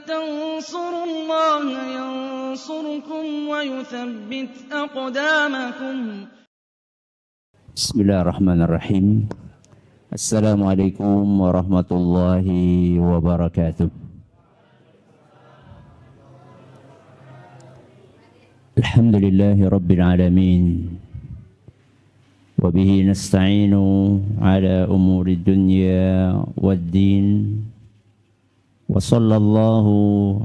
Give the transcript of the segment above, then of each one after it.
تنصروا الله ينصركم ويثبت أقدامكم. بسم الله الرحمن الرحيم. السلام عليكم ورحمة الله وبركاته. الحمد لله رب العالمين، وبه نستعين على أمور الدنيا والدين، وصلى الله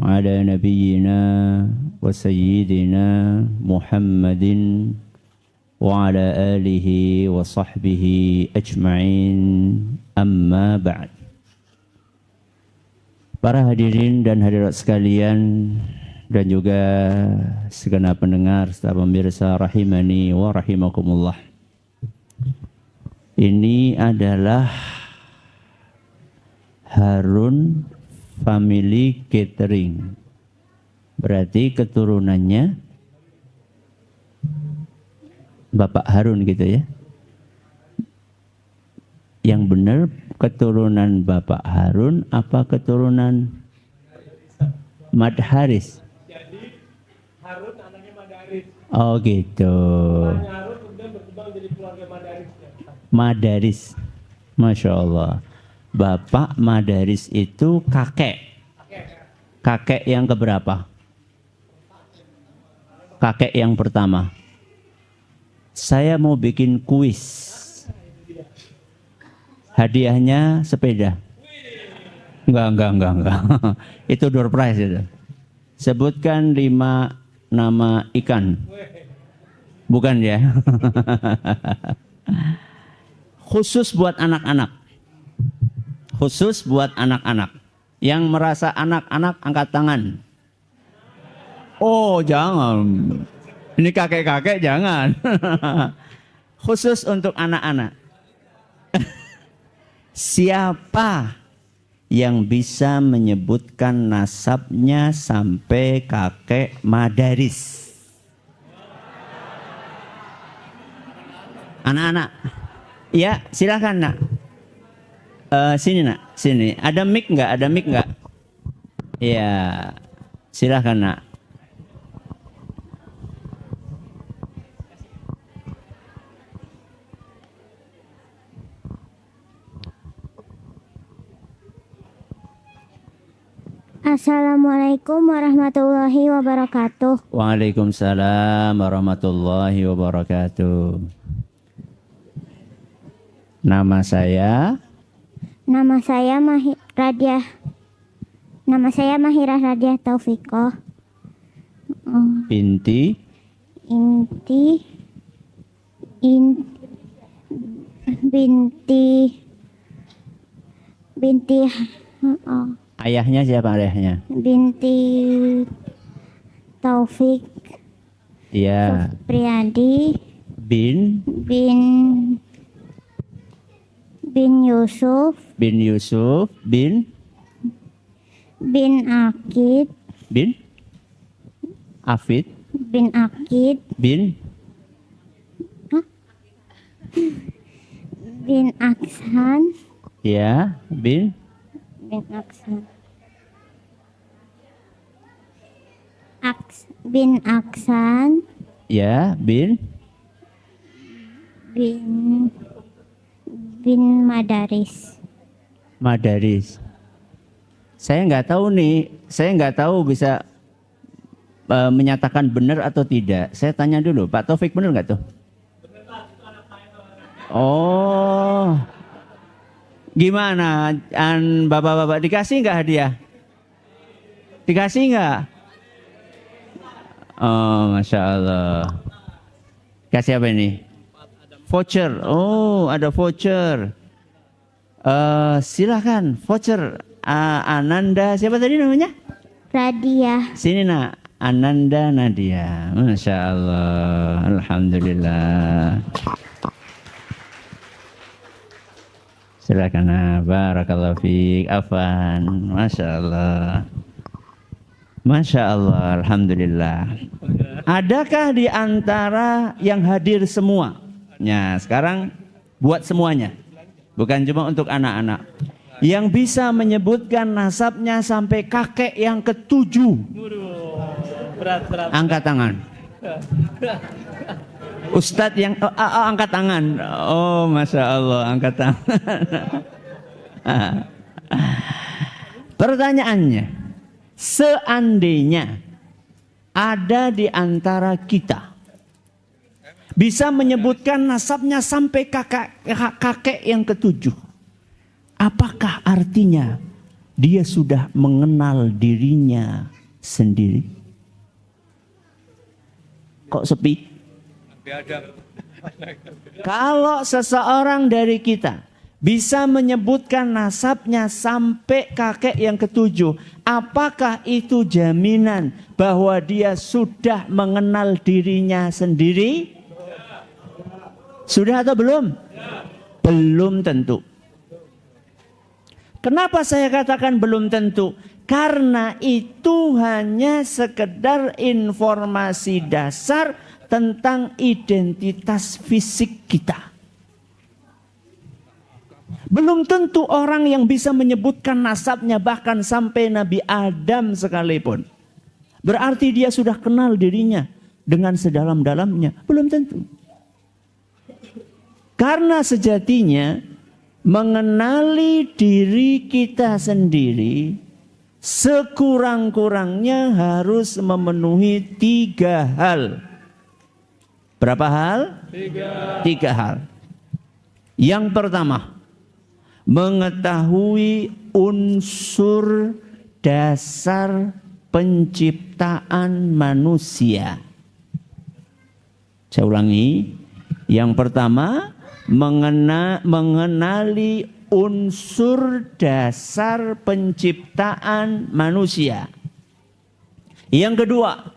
على نبينا وسيدنا محمد وعلى آله وصحبه أجمعين. أما بعد. Para hadirin dan hadirat sekalian, dan juga segenap pendengar serta pemirsa rahimani wa rahimakumullah. Ini adalah Harun Family Catering. Berarti keturunannya Bapak Harun gitu ya. Yang benar keturunan Bapak Harun apa keturunan Madharis? Jadi Harun anaknya Madaris. Oh gitu. Anaknya Harun kemudian berkembang jadi keluarga Madaris. Madaris. Masya Allah. Bapak Madaris itu kakek. Kakek yang keberapa? Kakek yang pertama. Saya mau bikin kuis. Hadiahnya sepeda. Enggak. Itu door prize itu. Sebutkan 5 nama ikan. Bukan ya. Khusus buat anak-anak. Khusus buat anak-anak. Yang merasa anak-anak angkat tangan. Oh jangan. Ini kakek-kakek jangan. Khusus untuk anak-anak. Siapa yang bisa menyebutkan nasabnya sampai kakek Madaris? Anak-anak. Ya, silakan nak. Sini nak, sini. Ada mic nggak? Ada mic nggak? Ya, silakan nak. Assalamualaikum warahmatullahi wabarakatuh. Waalaikumsalam warahmatullahi wabarakatuh. Nama saya Mahirah Radiah Taufiqah binti ayahnya siapa ayahnya? Binti Taufik. Iya. Priadi Bin Yusuf bin Akid bin Afid bin Akid bin Aksan. Ya, bin Aksan. Bin Aksan. Ya, bin Madaris. Saya nggak tahu bisa menyatakan benar atau tidak. Saya tanya dulu, Pak Taufik benar nggak tuh? Oh, gimana? Bapak-bapak dikasih nggak hadiah? Dikasih nggak? Oh, Masya Allah. Kasih apa ini? Voucher. Oh, ada voucher. Silakan voucher. Ananda, siapa tadi namanya? Radiah. Sini nak, Ananda Nadia. Masya Allah. Alhamdulillah. Silakan. Barakallahu fiik. Afan. Masya Allah. Masya Allah. Alhamdulillah. Adakah di antara yang hadir semua? Ya, sekarang buat semuanya. Bukan cuma untuk anak-anak. yang bisa menyebutkan nasabnya sampai kakek yang ketujuh? Berat. Angkat tangan. Ustadz yang angkat tangan. Oh, Masya Allah, angkat tangan. Pertanyaannya, seandainya ada di antara kita bisa menyebutkan nasabnya sampai kakek yang ketujuh, apakah artinya dia sudah mengenal dirinya sendiri? Kok sepi? Kalau seseorang dari kita bisa menyebutkan nasabnya sampai kakek yang ketujuh, apakah itu jaminan bahwa dia sudah mengenal dirinya sendiri? Sudah atau belum? Belum tentu. Kenapa saya katakan belum tentu? Karena itu hanya sekedar informasi dasar tentang identitas fisik kita. Belum tentu orang yang bisa menyebutkan nasabnya bahkan sampai Nabi Adam sekalipun. Berarti dia sudah kenal dirinya dengan sedalam-dalamnya. Belum tentu. Karena sejatinya mengenali diri kita sendiri sekurang-kurangnya harus memenuhi 3 hal. Berapa hal? 3 hal. Yang pertama, mengetahui unsur dasar penciptaan manusia. Saya ulangi. Yang pertama, mengenali unsur dasar penciptaan manusia. Yang kedua,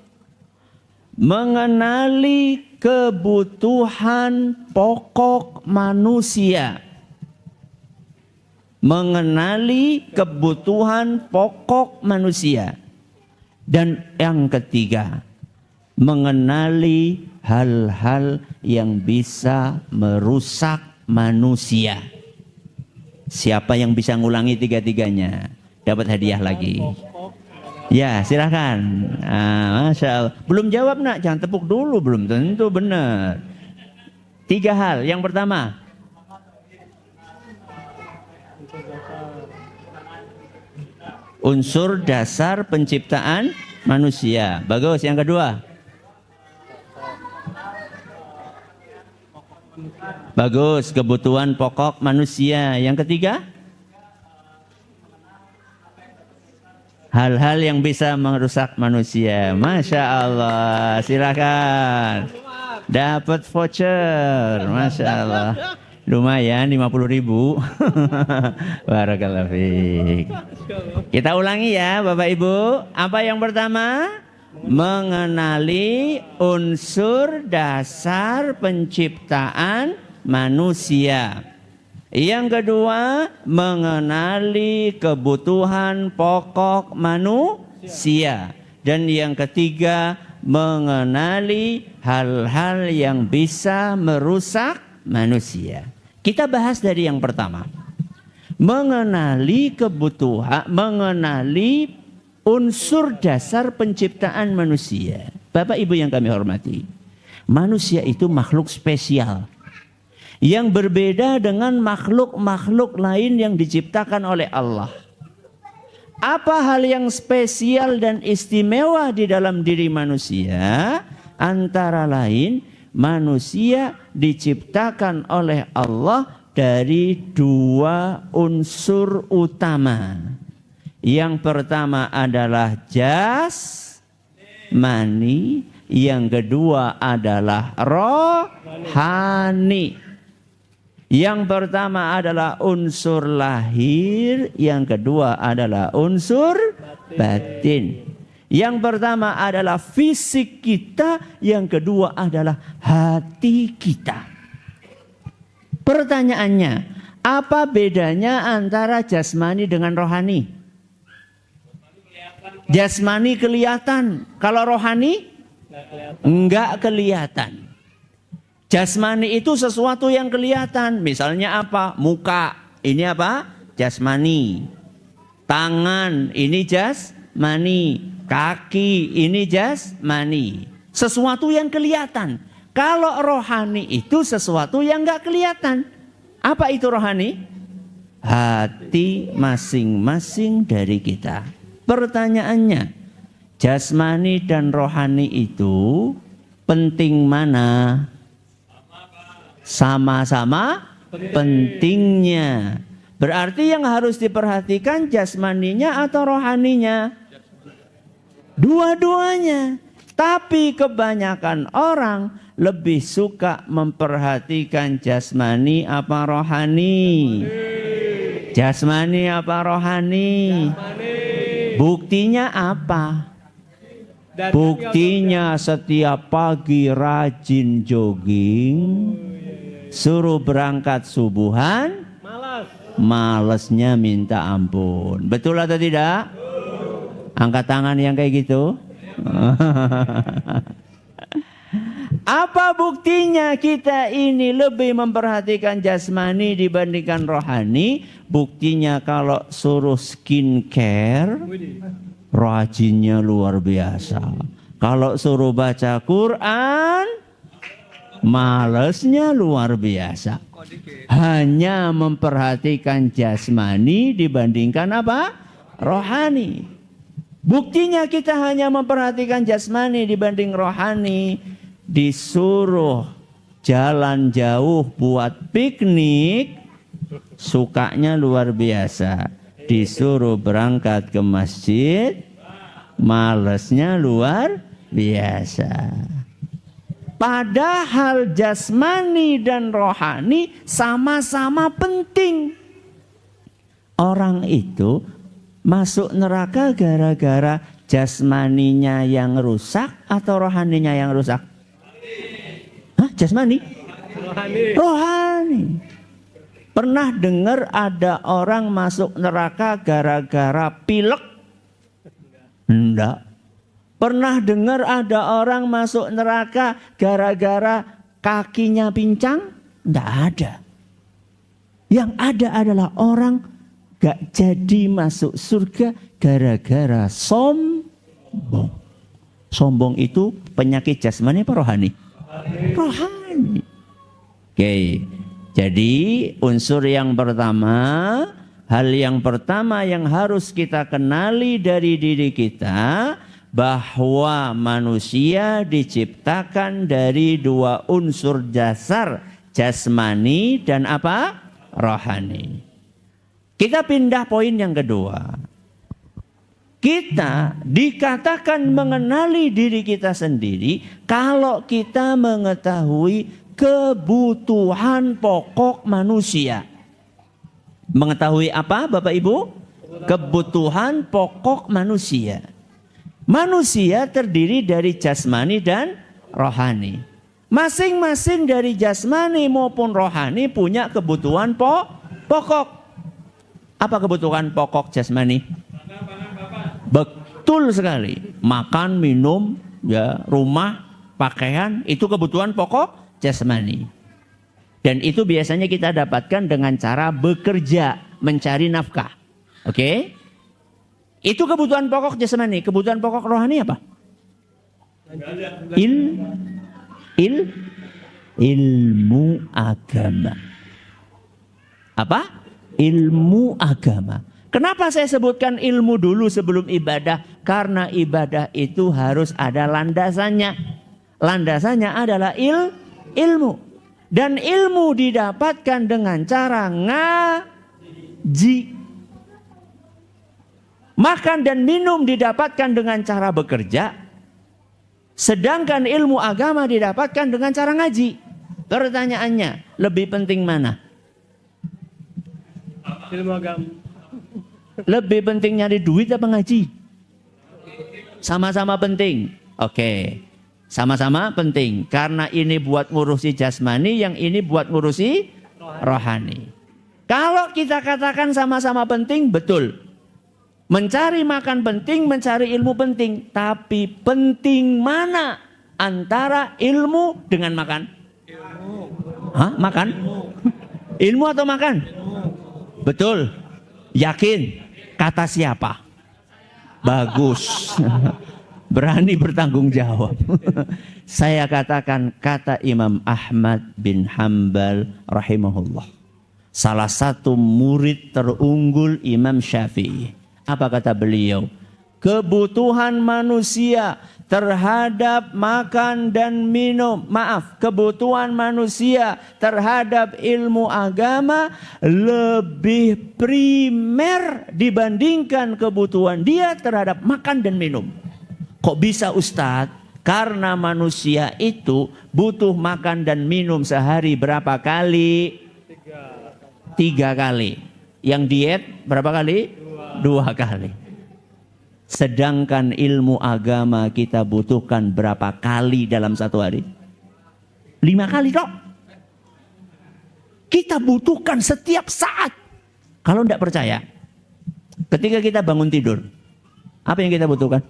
mengenali kebutuhan pokok manusia. Mengenali kebutuhan pokok manusia. Dan yang ketiga, mengenali hal-hal yang bisa merusak manusia. Siapa yang bisa ngulangi 3-tiganya dapat hadiah lagi. Ya, silahkan. Masya Allah. Belum jawab nak, jangan tepuk dulu, belum tentu benar. 3 hal. Yang pertama, unsur dasar penciptaan manusia. Bagus. Yang kedua, bagus, kebutuhan pokok manusia. Yang ketiga, hal-hal yang bisa merusak manusia. Masya Allah. Silakan. Dapat voucher. Masya Allah. Lumayan 50.000. Barakallahu fiik. Kita ulangi ya Bapak Ibu. Apa yang pertama? Mengenali unsur dasar penciptaan manusia. Yang kedua, mengenali kebutuhan pokok manusia. Dan yang ketiga, mengenali hal-hal yang bisa merusak manusia. Kita bahas dari yang pertama. Mengenali kebutuhan, mengenali unsur dasar penciptaan manusia. Bapak Ibu yang kami hormati, manusia itu makhluk spesial yang berbeda dengan makhluk-makhluk lain yang diciptakan oleh Allah. Apa hal yang spesial dan istimewa di dalam diri manusia? Antara lain, manusia diciptakan oleh Allah dari 2 unsur utama. Yang pertama adalah jasmani, yang kedua adalah rohani. Yang pertama adalah unsur lahir, yang kedua adalah unsur batin. Yang pertama adalah fisik kita, yang kedua adalah hati kita. Pertanyaannya, apa bedanya antara jasmani dengan rohani? Jasmani kelihatan, kalau rohani enggak kelihatan. Jasmani itu sesuatu yang kelihatan, misalnya apa? Muka, ini apa? jasmani. Tangan ini jasmani. Kaki ini jasmani. Sesuatu yang kelihatan. Kalau rohani itu sesuatu yang nggak kelihatan. Apa itu rohani? Hati masing-masing dari kita. Pertanyaannya, jasmani dan rohani itu penting mana? Sama-sama pentingnya. Berarti yang harus diperhatikan jasmaninya atau rohaninya? Dua-duanya. Tapi kebanyakan orang lebih suka memperhatikan jasmani apa rohani? Jasmani apa rohani? Buktinya apa? Buktinya setiap pagi rajin jogging, suruh berangkat subuhan, malesnya minta ampun. Betul atau tidak? Angkat tangan yang kayak gitu. Apa buktinya kita ini lebih memperhatikan jasmani dibandingkan rohani? Buktinya kalau suruh skincare, rajinnya luar biasa. Kalau suruh baca Quran, malesnya luar biasa. Hanya memperhatikan jasmani dibandingkan apa? Rohani. Buktinya kita hanya memperhatikan jasmani dibanding rohani. Disuruh jalan jauh buat piknik, sukanya luar biasa. Disuruh berangkat ke masjid, malesnya luar biasa. Padahal jasmani dan rohani sama-sama penting. Orang itu masuk neraka gara-gara jasmaninya yang rusak atau rohaninya yang rusak? Hah, jasmani? Rohani. Pernah dengar ada orang masuk neraka gara-gara pilek? Enggak. Pernah dengar ada orang masuk neraka gara-gara kakinya pincang? Enggak ada. Yang ada adalah orang gak jadi masuk surga gara-gara sombong. Sombong itu penyakit jasmani apa rohani? Rohani. Oke. Jadi unsur yang pertama, hal yang pertama yang harus kita kenali dari diri kita, bahwa manusia diciptakan dari dua unsur dasar, jasmani dan apa? Rohani. Kita pindah poin yang kedua. Kita dikatakan mengenali diri kita sendiri kalau kita mengetahui kebutuhan pokok manusia. Mengetahui apa, Bapak Ibu? Kebutuhan pokok manusia. Manusia terdiri dari jasmani dan rohani. Masing-masing dari jasmani maupun rohani punya kebutuhan pokok. Apa kebutuhan pokok jasmani? Betul sekali. Makan, minum, ya, rumah, pakaian, itu kebutuhan pokok jasmani. Dan itu biasanya kita dapatkan dengan cara bekerja, mencari nafkah. Oke? Itu kebutuhan pokok jasmani. Kebutuhan pokok rohani apa? Ilmu agama. Apa? Ilmu agama. Kenapa saya sebutkan ilmu dulu sebelum ibadah? Karena ibadah itu harus ada landasannya. Landasannya adalah ilmu. Dan ilmu didapatkan dengan cara ngaji. Makan dan minum didapatkan dengan cara bekerja. Sedangkan ilmu agama didapatkan dengan cara ngaji. Pertanyaannya, lebih penting mana? Ilmu agama. Lebih penting nyari duit apa ngaji? Sama-sama penting. Oke. Sama-sama penting. Karena ini buat ngurusi jasmani, yang ini buat ngurusi rohani. Kalau kita katakan sama-sama penting, betul. Mencari makan penting, mencari ilmu penting. Tapi penting mana antara ilmu dengan makan? Hah? Makan? Ilmu atau makan? Betul. Yakin? Kata siapa? Bagus. Berani bertanggung jawab. Saya katakan kata Imam Ahmad bin Hanbal rahimahullah. Salah satu murid terunggul Imam Syafi'i. Apa kata beliau? Kebutuhan manusia terhadap makan dan minum. Kebutuhan manusia terhadap ilmu agama lebih primer dibandingkan kebutuhan dia terhadap makan dan minum. Kok bisa Ustadz? Karena manusia itu butuh makan dan minum sehari berapa kali? 3 kali. Yang diet berapa kali? 2 kali. Sedangkan ilmu agama kita butuhkan berapa kali dalam satu hari? 5 kali dok. Kita butuhkan setiap saat. Kalau tidak percaya, ketika kita bangun tidur, apa yang kita butuhkan?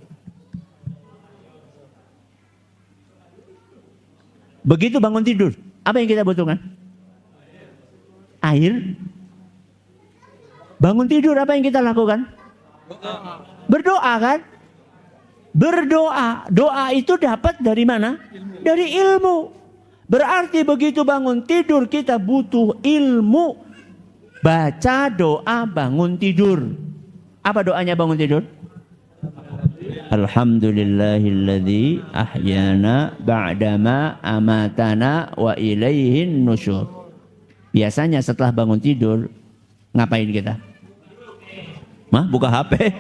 Begitu bangun tidur, apa yang kita butuhkan? Air. Bangun tidur, apa yang kita lakukan? Berdoa kan? Berdoa. Doa itu dapat dari mana? Dari ilmu. Berarti begitu bangun tidur kita butuh ilmu. Baca doa bangun tidur. Apa doanya bangun tidur? Alhamdulillahilladzi ahyana ba'dama amatana wa ilaihin nusyur. Biasanya setelah bangun tidur ngapain kita? Buka HP.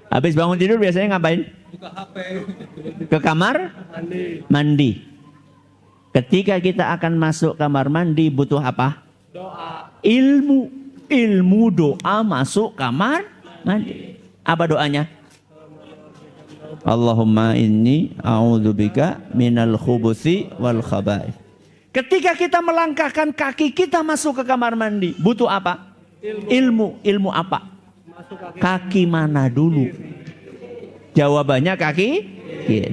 Habis bangun tidur biasanya ngapain? Buka HP. Ke kamar? Mandi. Ketika kita akan masuk kamar mandi butuh apa? Doa. Ilmu. Ilmu doa masuk kamar mandi. Apa doanya? Allahumma inni a'udzubika minal khubuthi wal khaba'ith. Ketika kita melangkahkan kaki kita masuk ke kamar mandi, butuh apa? Ilmu. Ilmu apa? Kaki mana dulu? Jawabannya kaki kiri.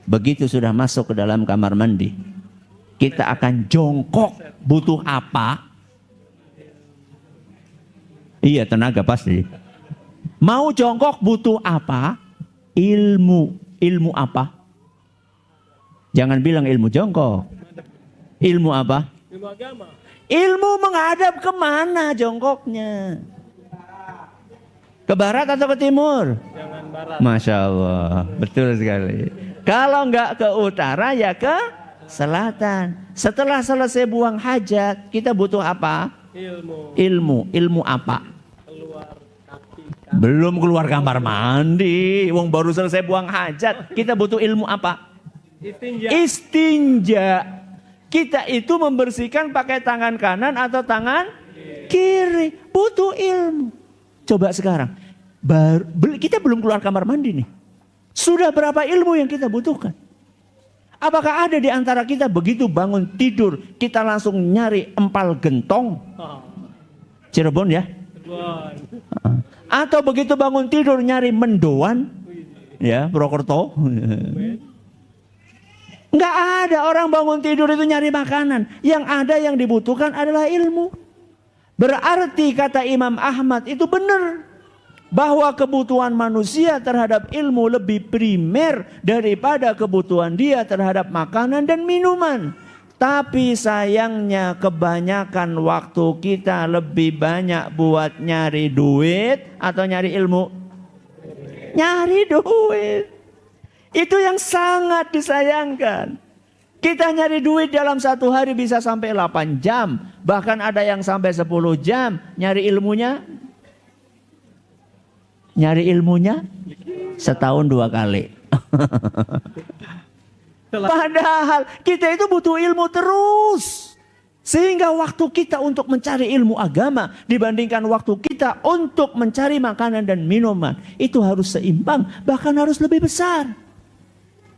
Begitu sudah masuk ke dalam kamar mandi, kita akan jongkok. Butuh apa? Iya, tenaga pasti. Mau jongkok butuh apa? Ilmu. Ilmu apa? Jangan bilang ilmu jongkok. Ilmu apa? Ilmu agama. Ilmu menghadap kemana jongkoknya? Ke barat atau ke timur? Jangan barat. Masya Allah, betul sekali. Kalau enggak ke utara ya ke selatan. Setelah selesai buang hajat, kita butuh apa? Ilmu. Ilmu. Ilmu apa? Belum keluar kamar mandi, wong baru selesai buang hajat. Kita butuh ilmu apa? Istinja. Istinja. Kita itu membersihkan pakai tangan kanan atau tangan kiri. Butuh ilmu. Coba sekarang, kita belum keluar kamar mandi nih. Sudah berapa ilmu yang kita butuhkan? Apakah ada di antara kita begitu bangun tidur, kita langsung nyari empal gentong? Cirebon ya? Atau begitu bangun tidur nyari mendoan? Ya, Purwokerto. Enggak ada orang bangun tidur itu nyari makanan. Yang ada yang dibutuhkan adalah ilmu. Berarti kata Imam Ahmad itu benar. Bahwa kebutuhan manusia terhadap ilmu lebih primer daripada kebutuhan dia terhadap makanan dan minuman. Tapi sayangnya kebanyakan waktu kita lebih banyak buat nyari duit atau nyari ilmu? Nyari duit. Itu yang sangat disayangkan. Kita nyari duit dalam satu hari bisa sampai 8 jam. Bahkan ada yang sampai 10 jam. Nyari ilmunya? Nyari ilmunya? Setahun 2 kali. Padahal kita itu butuh ilmu terus. Sehingga waktu kita untuk mencari ilmu agama dibandingkan waktu kita untuk mencari makanan dan minuman. Itu harus seimbang. Bahkan harus lebih besar.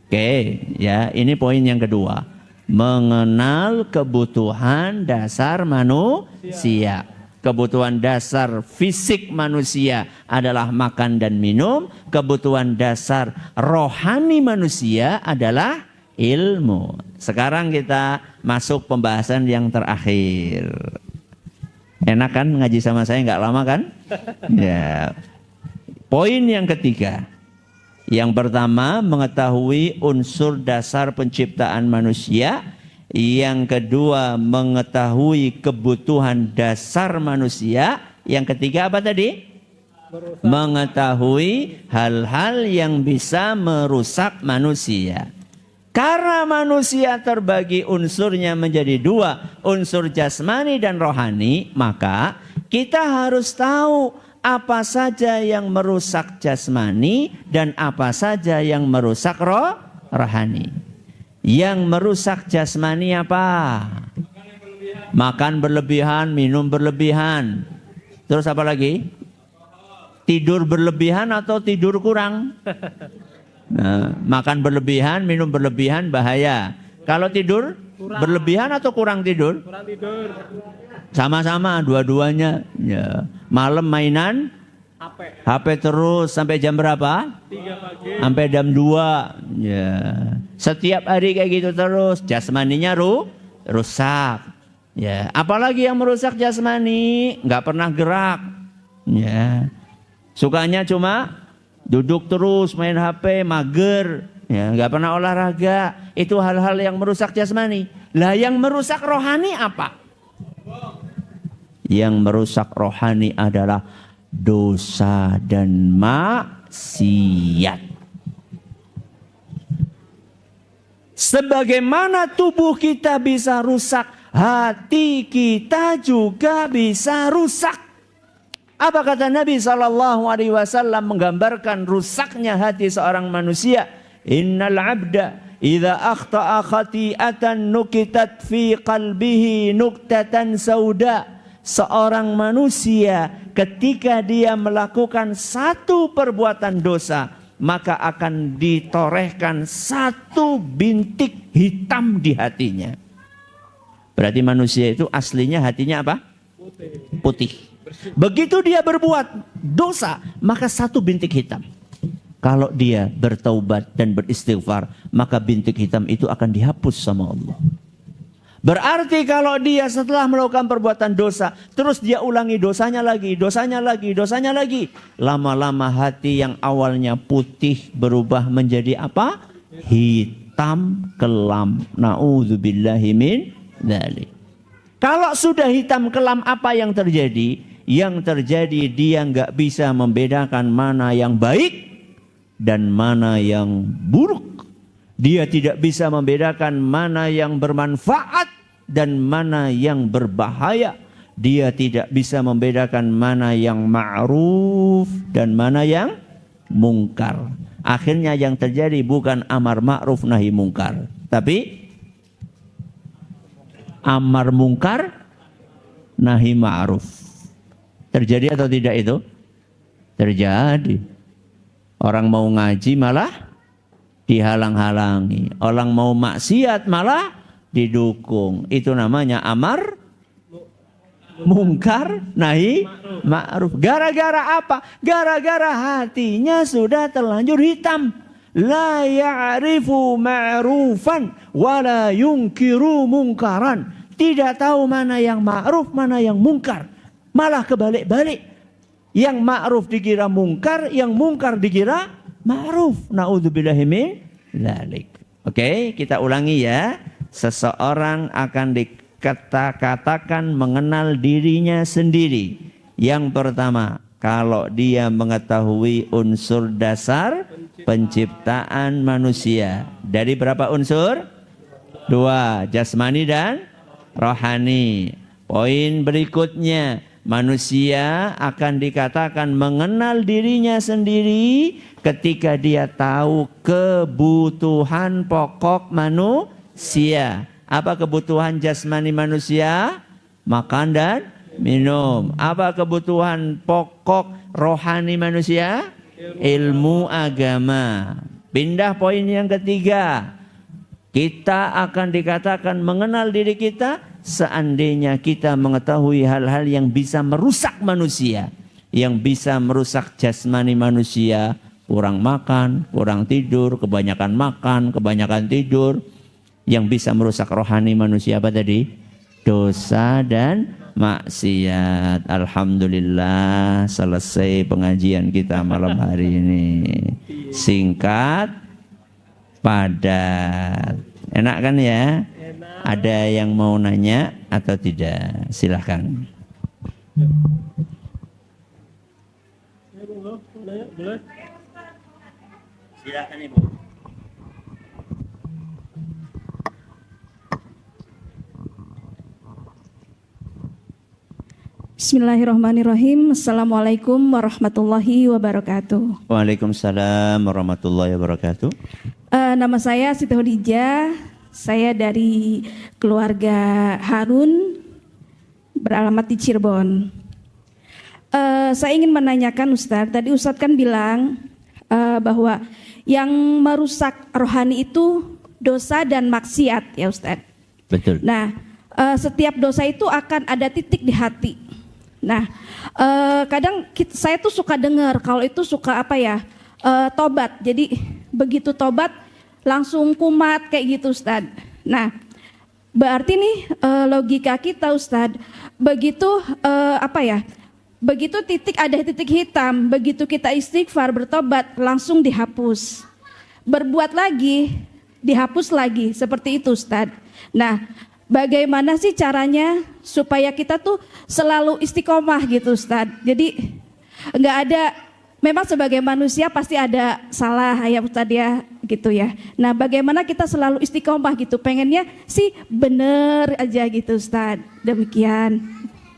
Oke, ya, ini poin yang kedua. Mengenal kebutuhan dasar manusia. Kebutuhan dasar fisik manusia adalah makan dan minum. Kebutuhan dasar rohani manusia adalah ilmu. Sekarang kita masuk pembahasan yang terakhir. Enak kan ngaji sama saya, nggak lama kan? Ya. Poin yang ketiga. Yang pertama, mengetahui unsur dasar penciptaan manusia. Yang kedua, mengetahui kebutuhan dasar manusia. Yang ketiga apa tadi? Mengetahui hal-hal yang bisa merusak manusia. Karena manusia terbagi unsurnya menjadi dua, unsur jasmani dan rohani, maka kita harus tahu apa saja yang merusak jasmani dan apa saja yang merusak rohani. Yang merusak jasmani apa? Makan berlebihan, minum berlebihan. Terus apa lagi? Tidur berlebihan atau tidur kurang? Nah, makan berlebihan, minum berlebihan bahaya. Kalau tidur berlebihan atau kurang tidur? Kurang tidur. Sama-sama dua-duanya. Ya. Malam mainan HP terus sampai jam berapa? 3 pagi. Sampai jam 2. Ya. Setiap hari kayak gitu terus, jasmaninya rusak. Ya, apalagi yang merusak jasmani, nggak pernah gerak. Ya. Sukanya cuma duduk terus, main HP, mager, ya, nggak pernah olahraga. Itu hal-hal yang merusak jasmani. Lah yang merusak rohani apa? Yang merusak rohani adalah dosa dan maksiat. Sebagaimana tubuh kita bisa rusak, hati kita juga bisa rusak. Apa kata Nabi SAW menggambarkan rusaknya hati seorang manusia? Innal abda idza akhta'a khati'atan nukitat fi qalbihi nuktatan sauda. Seorang manusia ketika dia melakukan satu perbuatan dosa, maka akan ditorehkan satu bintik hitam di hatinya. Berarti manusia itu aslinya hatinya apa? Putih. Begitu dia berbuat dosa, maka satu bintik hitam. Kalau dia bertaubat dan beristighfar, maka bintik hitam itu akan dihapus sama Allah. Berarti kalau dia setelah melakukan perbuatan dosa, terus dia ulangi dosanya lagi, dosanya lagi, dosanya lagi. Lama-lama hati yang awalnya putih berubah menjadi apa? Hitam kelam. Na'udzubillahi min dzalik. Kalau sudah hitam kelam, apa yang terjadi? Yang terjadi dia nggak bisa membedakan mana yang baik dan mana yang buruk. Dia tidak bisa membedakan mana yang bermanfaat dan mana yang berbahaya. Dia tidak bisa membedakan mana yang ma'ruf dan mana yang mungkar. Akhirnya yang terjadi bukan amar ma'ruf nahi mungkar, tapi amar mungkar nahi ma'ruf. Terjadi atau tidak itu? Terjadi. Orang mau ngaji malah dihalang-halangi. Orang mau maksiat malah didukung. Itu namanya amar mungkar nahi ma'ruf. Gara-gara apa? Gara-gara hatinya sudah terlanjur hitam. La ya'rifu ma'rufan wa la yunkiru mungkaran. Tidak tahu mana yang ma'ruf, mana yang mungkar. Malah kebalik-balik. Yang ma'ruf dikira mungkar, yang mungkar dikira ma'ruf. Na'udzubillahi min dzalik. Oke, kita ulangi ya. Seseorang akan dikatakan mengenal dirinya sendiri. Yang pertama, kalau dia mengetahui unsur dasar penciptaan manusia. Dari berapa unsur? 2, jasmani dan rohani. Poin berikutnya, manusia akan dikatakan mengenal dirinya sendiri ketika dia tahu kebutuhan pokok manusia. Apa kebutuhan jasmani manusia? Makan dan minum. Apa kebutuhan pokok rohani manusia? Ilmu agama. Pindah poin yang ketiga. Kita akan dikatakan mengenal diri kita seandainya kita mengetahui hal-hal yang bisa merusak manusia, yang bisa merusak jasmani manusia, kurang makan, kurang tidur, kebanyakan makan, kebanyakan tidur, yang bisa merusak rohani manusia apa tadi? Dosa dan maksiat. Alhamdulillah selesai pengajian kita malam hari ini. Singkat, padat. Enak kan ya? Ada yang mau nanya atau tidak? Silahkan. Boleh? Silahkan Ibu. Bismillahirrahmanirrahim. Assalamualaikum warahmatullahi wabarakatuh. Waalaikumsalam warahmatullahi wabarakatuh. Nama saya Siti Khadijah. Saya dari keluarga Harun, beralamat di Cirebon. Saya ingin menanyakan Ustadz, tadi Ustadz kan bilang bahwa yang merusak rohani itu dosa dan maksiat ya Ustadz. Betul. Nah, setiap dosa itu akan ada titik di hati. Nah, kadang saya tuh suka dengar kalau itu suka tobat. Jadi begitu tobat langsung kumat kayak gitu Ustadz. Nah, berarti nih logika kita Ustadz, begitu begitu ada titik hitam, begitu kita istighfar bertobat langsung dihapus. Berbuat lagi, dihapus lagi, seperti itu Ustadz. Nah, bagaimana sih caranya supaya kita tuh selalu istiqomah gitu Ustadz. Jadi nggak ada, memang sebagai manusia pasti ada salah ya Ustadz ya gitu ya. Nah, bagaimana kita selalu istiqomah gitu, pengennya sih bener aja gitu Ustadz. Demikian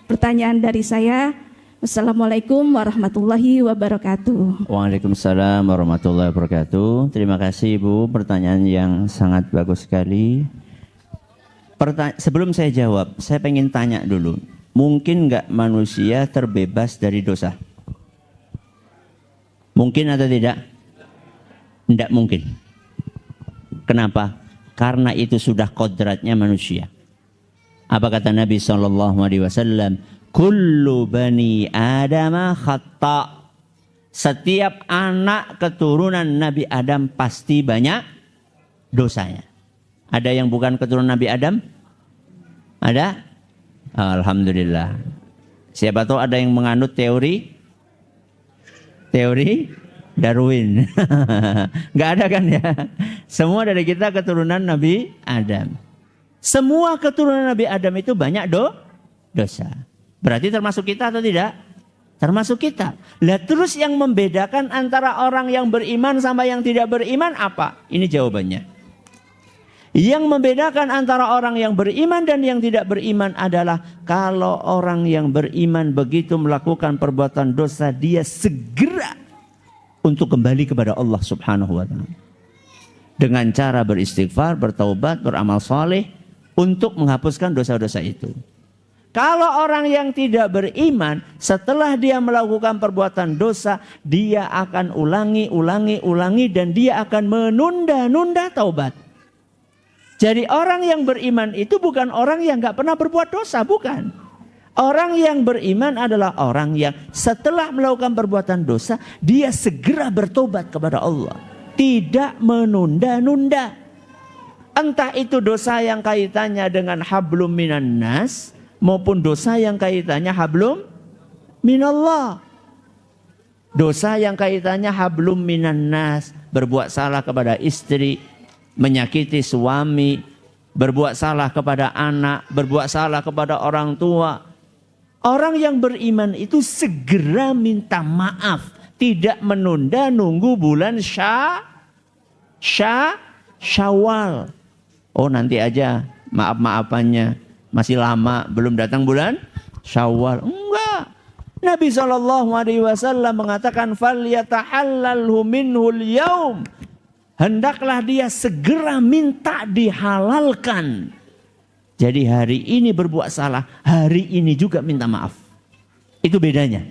pertanyaan dari saya. Wassalamualaikum warahmatullahi wabarakatuh. Waalaikumsalam warahmatullahi wabarakatuh. Terima kasih Ibu, pertanyaan yang sangat bagus sekali. Sebelum saya jawab, saya pengen tanya dulu. Mungkin nggak manusia terbebas dari dosa? Mungkin atau tidak? Tidak mungkin. Kenapa? Karena itu sudah kodratnya manusia. Apa kata Nabi SAW? Kullu bani Adam khata. Setiap anak keturunan Nabi Adam pasti banyak dosanya. Ada yang bukan keturunan Nabi Adam? Ada? Alhamdulillah. Siapa tahu ada yang menganut teori Darwin. Nggak ada kan ya? Semua dari kita keturunan Nabi Adam. Semua keturunan Nabi Adam itu banyak dosa. Berarti termasuk kita atau tidak? Termasuk kita. Lah terus yang membedakan antara orang yang beriman sama yang tidak beriman apa? Ini jawabannya. Yang membedakan antara orang yang beriman dan yang tidak beriman adalah kalau orang yang beriman begitu melakukan perbuatan dosa, dia segera untuk kembali kepada Allah Subhanahu wa taala. Dengan cara beristighfar, bertaubat, beramal saleh untuk menghapuskan dosa-dosa itu. Kalau orang yang tidak beriman, setelah dia melakukan perbuatan dosa, dia akan ulangi dan dia akan menunda-nunda taubat. Jadi orang yang beriman itu bukan orang yang gak pernah berbuat dosa, bukan. Orang yang beriman adalah orang yang setelah melakukan perbuatan dosa, dia segera bertobat kepada Allah. Tidak menunda-nunda. Entah itu dosa yang kaitannya dengan hablum minan nas, maupun dosa yang kaitannya hablum minallah. Dosa yang kaitannya hablum minan nas, berbuat salah kepada istri, menyakiti suami, berbuat salah kepada anak, berbuat salah kepada orang tua. Orang yang beriman itu segera minta maaf, tidak menunda nunggu bulan Syawal. Oh nanti aja maaf-maafannya. Masih lama, belum datang bulan Syawal. Enggak. Nabi SAW mengatakan falyatahallalhu minhul yaum. Hendaklah dia segera minta dihalalkan. Jadi hari ini berbuat salah, hari ini juga minta maaf. Itu bedanya.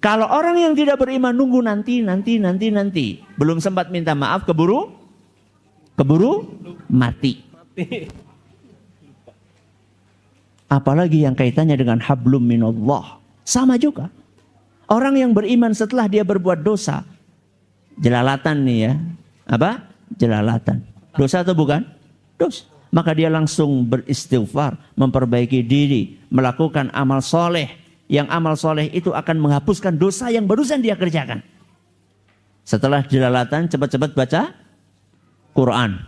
Kalau orang yang tidak beriman nunggu nanti. Belum sempat minta maaf, keburu mati. Apalagi yang kaitannya dengan hablum minallah. Sama juga. Orang yang beriman setelah dia berbuat dosa. Jelalatan nih ya. Apa? Jelalatan. Dosa atau bukan? Dosa. maka dia langsung beristighfar, memperbaiki diri, melakukan amal soleh. Yang amal soleh itu akan menghapuskan dosa yang barusan dia kerjakan. Setelah jelalatan, cepat-cepat baca Quran.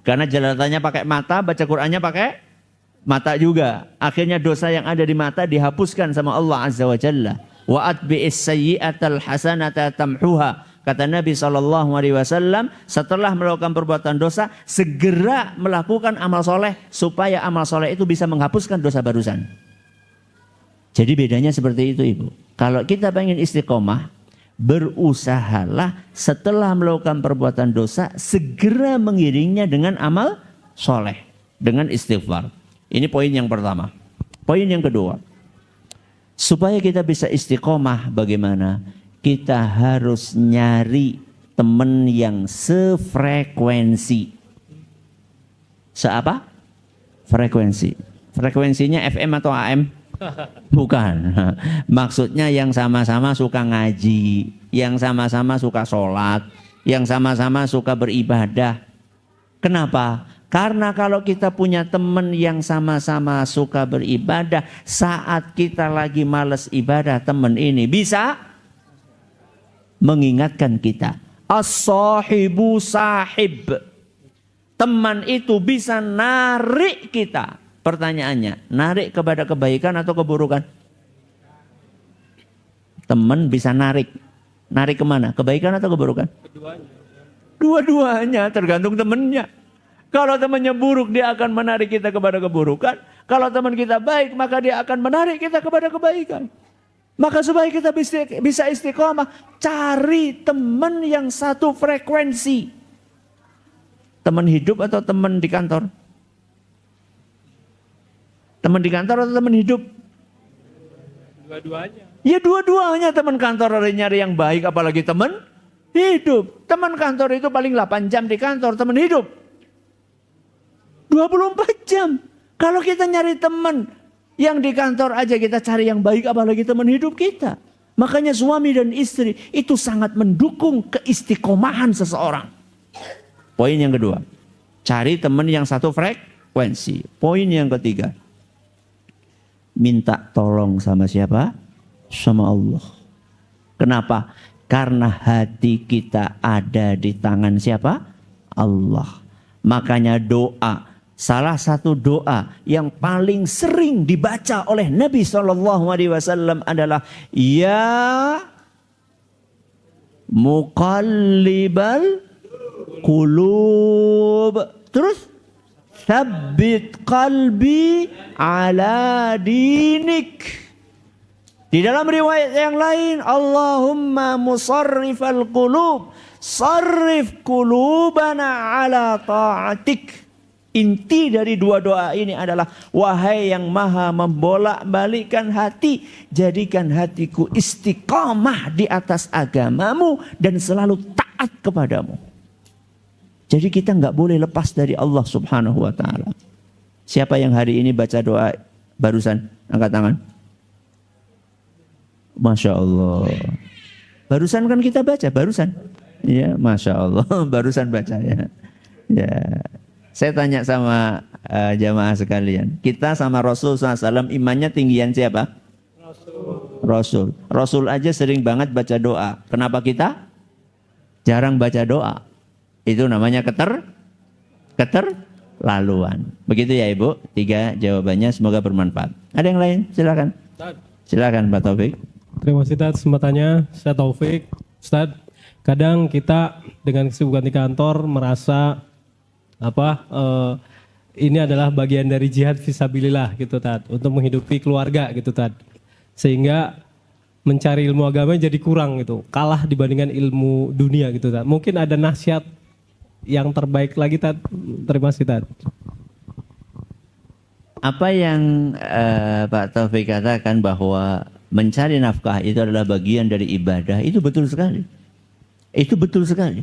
Karena jelalatannya pakai mata, baca Qurannya pakai mata juga. Akhirnya dosa yang ada di mata dihapuskan sama Allah Azza wa Jalla. Wa atbi'is sayyi'atal hasanata tamhuha. Kata Nabi SAW, setelah melakukan perbuatan dosa, segera melakukan amal soleh, supaya amal soleh itu bisa menghapuskan dosa barusan. Jadi bedanya seperti itu, Ibu. Kalau kita pengen istiqomah, berusahalah setelah melakukan perbuatan dosa, segera mengiringnya dengan amal soleh, dengan istighfar. Ini poin yang pertama. Poin yang kedua, supaya kita bisa istiqomah bagaimana? Kita harus nyari teman yang sefrekuensi. Seapa? Frekuensi. Frekuensinya FM atau AM? Bukan. Maksudnya yang sama-sama suka ngaji, yang sama-sama suka sholat, yang sama-sama suka beribadah. Kenapa? Karena kalau kita punya teman yang sama-sama suka beribadah, saat kita lagi malas ibadah, teman ini bisa mengingatkan kita. As-sahibu sahib. Teman itu bisa narik kita. Pertanyaannya, narik kepada kebaikan atau keburukan? Teman bisa narik. Narik kemana? Kebaikan atau keburukan? Keduanya. Dua-duanya, tergantung temannya. Kalau temannya buruk, dia akan menarik kita kepada keburukan. Kalau teman kita baik, maka dia akan menarik kita kepada kebaikan. Maka supaya kita bisa istiqomah, cari teman yang satu frekuensi. Teman hidup atau teman di kantor? Teman di kantor atau teman hidup? Dua-duanya. Ya dua-duanya. Teman kantor ada nyari yang baik, apalagi teman hidup. Teman kantor itu paling 8 jam di kantor, teman hidup 24 jam. Kalau kita nyari teman yang di kantor aja kita cari yang baik, apalagi teman hidup kita. Makanya suami dan istri itu sangat mendukung keistiqomahan seseorang. Poin yang kedua, cari teman yang satu frekuensi. Poin yang ketiga, minta tolong sama siapa? Sama Allah. Kenapa? Karena hati kita ada di tangan siapa? Allah. Makanya doa, salah satu doa yang paling sering dibaca oleh Nabi SAW adalah Ya Muqallibal Qulub. Terus Tsabbit qalbi ala dinik. Di dalam riwayat yang lain, Allahumma musarrifal qulub, sarrif qulubana ala ta'atik. Inti dari dua doa ini adalah, wahai yang maha membolak-balikkan hati, jadikan hatiku istiqamah di atas agamamu dan selalu taat kepadamu. Jadi kita nggak boleh lepas dari Allah Subhanahu wa ta'ala. Siapa yang hari ini baca doa barusan? Angkat tangan. Masya Allah. Barusan kan kita baca, barusan. Ya, Masya Allah. Barusan baca ya. Ya. Saya tanya sama jamaah sekalian. Kita sama Rasul SAW imannya tinggian siapa? Rasul. Rasul aja sering banget baca doa. Kenapa kita jarang baca doa? Itu namanya keterlaluan. Begitu ya Ibu. 3 jawabannya, semoga bermanfaat. Ada yang lain? Silakan. Silakan Pak Taufik. Terima kasih Ustaz kesempatannya. Saya Taufik. Ustaz, kadang kita dengan kesibukan di kantor merasa ini adalah bagian dari jihad fisabilillah gitu Tad, untuk menghidupi keluarga gitu Tad. Sehingga mencari ilmu agama jadi kurang gitu, kalah dibandingkan ilmu dunia gitu Tad. Mungkin ada nasihat yang terbaik lagi Tad. Terima kasih Tad. Apa yang Pak Taufik katakan bahwa mencari nafkah itu adalah bagian dari ibadah, itu betul sekali. Itu betul sekali.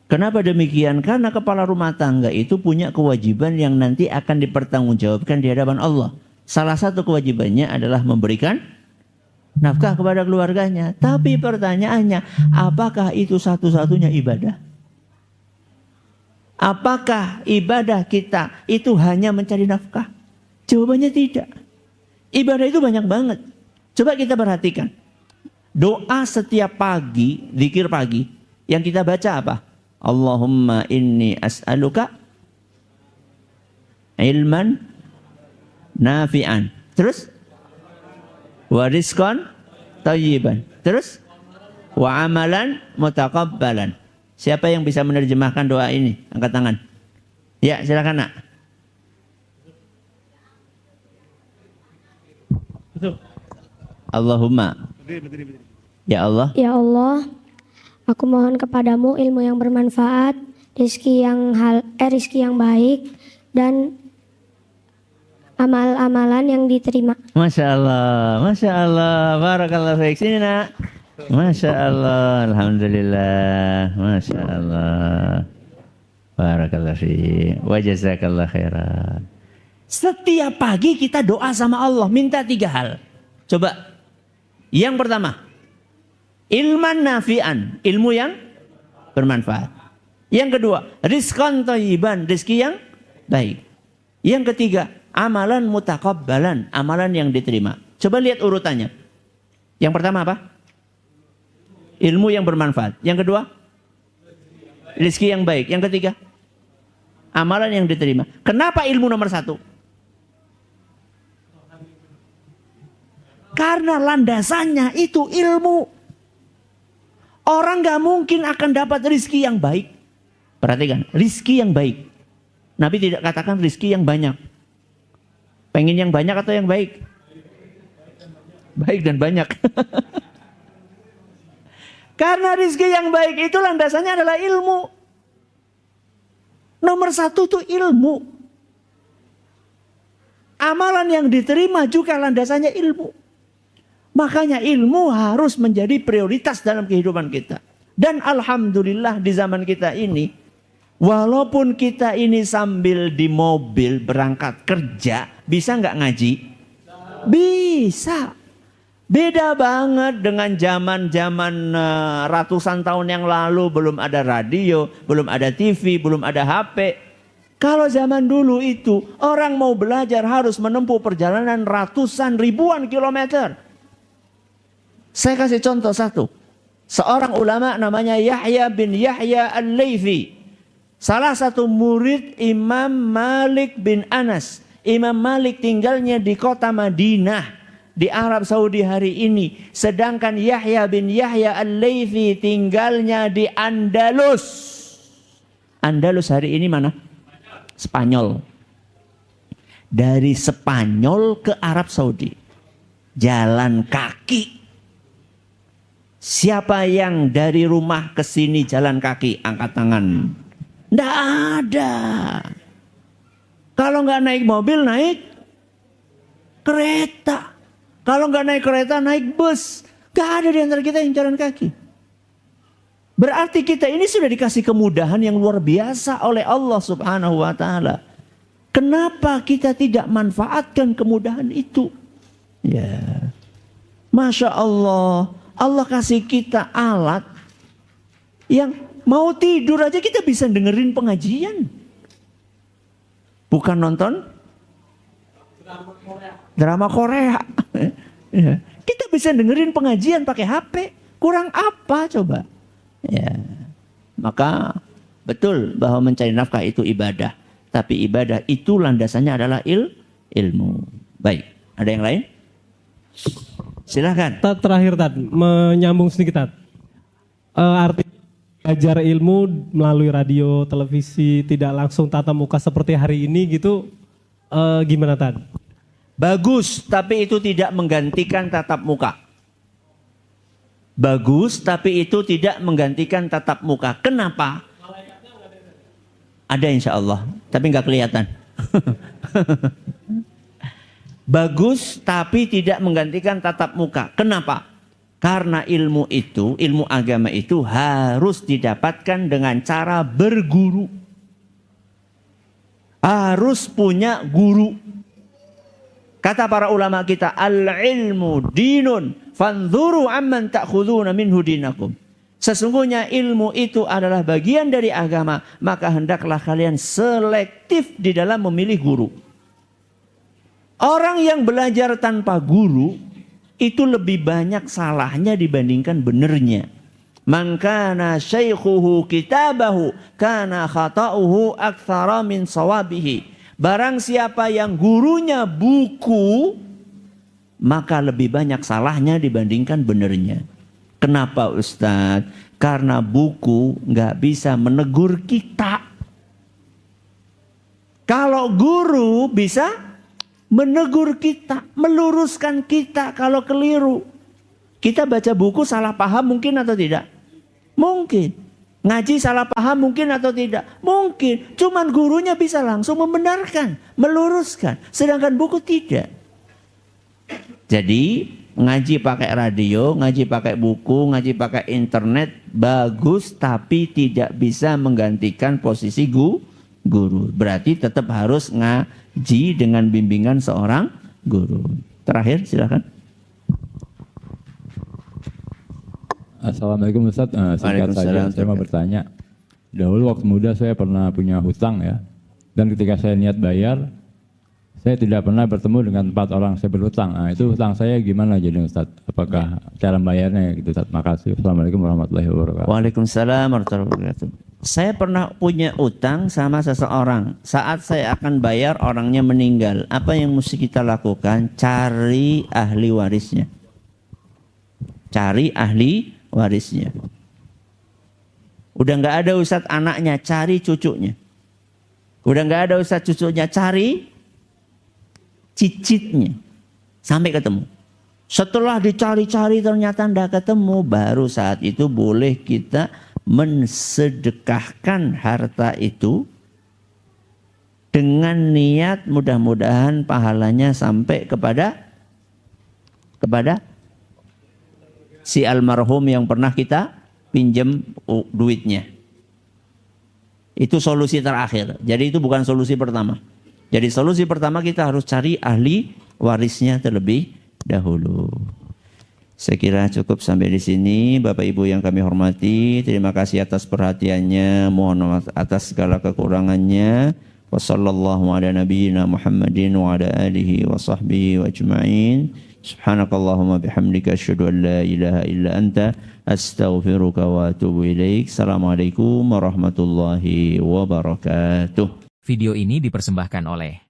Kenapa demikian? Karena kepala rumah tangga itu punya kewajiban yang nanti akan dipertanggungjawabkan di hadapan Allah. Salah satu kewajibannya adalah memberikan nafkah kepada keluarganya. Tapi pertanyaannya, apakah itu satu-satunya ibadah? Apakah ibadah kita itu hanya mencari nafkah? Jawabannya tidak. Ibadah itu banyak banget. Coba kita perhatikan. Doa setiap pagi, zikir pagi, yang kita baca apa? Allahumma inni as'aluka ilman nafi'an. Terus? Wa rizqan thayyiban. Terus? Wa amalan mutaqabbalan. Siapa yang bisa menerjemahkan doa ini? Angkat tangan. Ya, silakan nak. Allahumma. Ya Allah. Ya Allah, aku mohon kepadamu ilmu yang bermanfaat, rezeki yang baik, dan amal-amalan yang diterima. Masya Allah, barakallah fiik. Sini nak. Masya Allah, alhamdulillah, Masya Allah, barakallah fiik, wa jazakallah khairan. Setiap pagi kita doa sama Allah, minta 3 hal. Coba, yang pertama, ilman nafi'an, ilmu yang bermanfaat. Yang kedua, rizqan thayyiban, rezeki yang baik. Yang ketiga, amalan mutaqabbalan, amalan yang diterima. Coba lihat urutannya. Yang pertama apa? Ilmu yang bermanfaat. Yang kedua, rezeki yang baik. Yang ketiga, amalan yang diterima. Kenapa ilmu nomor 1? Karena landasannya itu ilmu. Orang gak mungkin akan dapat rezeki yang baik. Perhatikan, rezeki yang baik. Nabi tidak katakan rezeki yang banyak. Pengen yang banyak atau yang baik? Baik dan banyak. Karena rezeki yang baik itu landasannya adalah ilmu. Nomor 1 itu ilmu. Amalan yang diterima juga landasannya ilmu. Makanya ilmu harus menjadi prioritas dalam kehidupan kita. Dan alhamdulillah di zaman kita ini, walaupun kita ini sambil di mobil berangkat kerja, bisa nggak ngaji? Bisa. Beda banget dengan zaman-zaman ratusan tahun yang lalu, belum ada radio, belum ada TV, belum ada HP. Kalau zaman dulu itu orang mau belajar harus menempuh perjalanan ratusan ribuan kilometer. Saya kasih contoh satu. Seorang ulama namanya Yahya bin Yahya Al-Laythi. Salah satu murid Imam Malik bin Anas. Imam Malik tinggalnya di kota Madinah di Arab Saudi hari ini. Sedangkan Yahya bin Yahya Al-Laythi tinggalnya di Andalus. Andalus hari ini mana? Spanyol. Dari Spanyol ke Arab Saudi. Jalan kaki. Siapa yang dari rumah ke sini jalan kaki? Angkat tangan. Nggak ada. Kalau nggak naik mobil, naik kereta. Kalau nggak naik kereta, naik bus. Nggak ada di antara kita yang jalan kaki. Berarti kita ini sudah dikasih kemudahan yang luar biasa oleh Allah Subhanahu wa Ta'ala. Kenapa kita tidak manfaatkan kemudahan itu? Ya, Masya Allah. Allah kasih kita alat yang mau tidur aja kita bisa dengerin pengajian. Bukan nonton drama Korea. Kita bisa dengerin pengajian pakai HP. Kurang apa coba? Ya. Maka betul bahwa mencari nafkah itu ibadah. Tapi ibadah itu landasannya adalah ilmu. Baik, ada yang lain? Silakan. Terakhir Tad, menyambung sedikit Tad. Arti belajar ilmu melalui radio, televisi, tidak langsung tatap muka seperti hari ini gitu, gimana Tad? Bagus, tapi itu tidak menggantikan tatap muka. Bagus, tapi itu tidak menggantikan tatap muka. Kenapa? Ada insya Allah, tapi nggak kelihatan. Bagus tapi tidak menggantikan tatap muka. Kenapa? Karena ilmu itu, ilmu agama itu harus didapatkan dengan cara berguru. Harus punya guru. Kata para ulama kita, al-ilmu dinun, fanzuru amman ta'khuduna minhu dinakum. Sesungguhnya ilmu itu adalah bagian dari agama, maka hendaklah kalian selektif di dalam memilih guru. Orang yang belajar tanpa guru itu lebih banyak salahnya dibandingkan benernya. Man kana syaikhuhu kitabahu kana khata'uhu aktsara min sawabihi. Barang siapa yang gurunya buku, maka lebih banyak salahnya dibandingkan benernya. Kenapa Ustadz? Karena buku nggak bisa menegur kita. Kalau guru bisa menegur kita, meluruskan kita kalau keliru. Kita baca buku salah paham mungkin atau tidak? Mungkin. Ngaji salah paham mungkin atau tidak? Mungkin. Cuman gurunya bisa langsung membenarkan, meluruskan. Sedangkan buku tidak. Jadi ngaji pakai radio, ngaji pakai buku, ngaji pakai internet bagus, tapi tidak bisa menggantikan posisi guru. Berarti tetap harus ngaji dengan bimbingan seorang guru. Terakhir silakan. Assalamualaikum Ustaz. Singkat saja saya mau bertanya. Dahulu waktu muda saya pernah punya hutang ya. Dan ketika saya niat bayar, saya tidak pernah bertemu dengan 4 orang saya berhutang. Nah, itu hutang saya gimana jadi Ustaz? Apakah cara bayarnya gitu Ustaz? Makasih. Assalamualaikum warahmatullahi wabarakatuh. Waalaikumsalam warahmatullahi wabarakatuh. Saya pernah punya utang sama seseorang. Saat saya akan bayar, orangnya meninggal. Apa yang mesti kita lakukan? Cari ahli warisnya. Cari ahli warisnya. Udah nggak ada Ustadz anaknya, cari cucunya. Udah nggak ada Ustadz cucunya, cari cicitnya. Sampai ketemu. Setelah dicari-cari ternyata tidak ketemu, baru saat itu boleh kita mensedekahkan harta itu dengan niat mudah-mudahan pahalanya sampai kepada si almarhum yang pernah kita pinjam duitnya. Itu solusi terakhir. Jadi itu bukan solusi pertama. Jadi solusi pertama kita harus cari ahli warisnya terlebih dahulu. Saya kira cukup sampai di sini. Bapak Ibu yang kami hormati, terima kasih atas perhatiannya. Mohon atas segala kekurangannya. Wassallallahu ala nabiyyina Muhammadin wa ala alihi wa sahbihi wa ajma'in. Subhanakallahumma bihamdika asyhadu an la ilaha illa anta astaghfiruka wa atubu ilaik. Assalamualaikum warahmatullahi wabarakatuh. Video ini dipersembahkan oleh